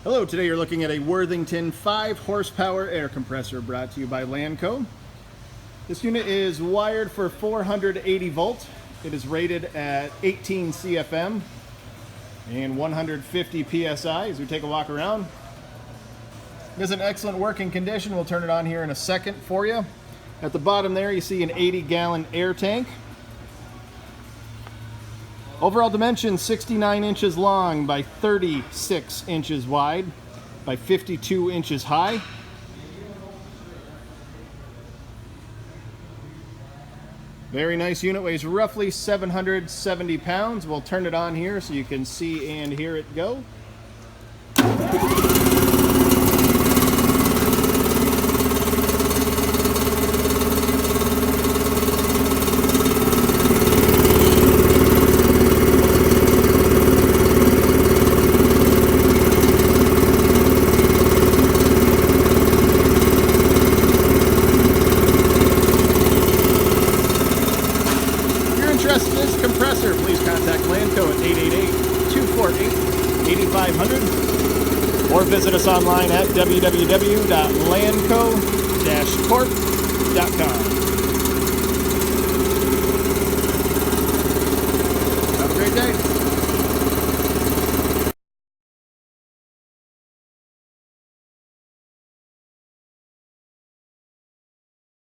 Hello, today you're looking at a Worthington 5 horsepower air compressor brought to you by Lanco. This unit is wired for 480 volt. It is rated at 18 CFM and 150 PSI as we take a walk around. It is in excellent working condition. We'll turn it on here in a second for you. At the bottom there you see an 80-gallon air tank. Overall dimension 69 inches long by 36 inches wide by 52 inches high. Very nice unit, weighs roughly 770 pounds. We'll turn it on here so you can see and hear it go. Interested in this compressor, please contact Lanco at 888-248-8500 or visit us online at www.lanco-corp.com.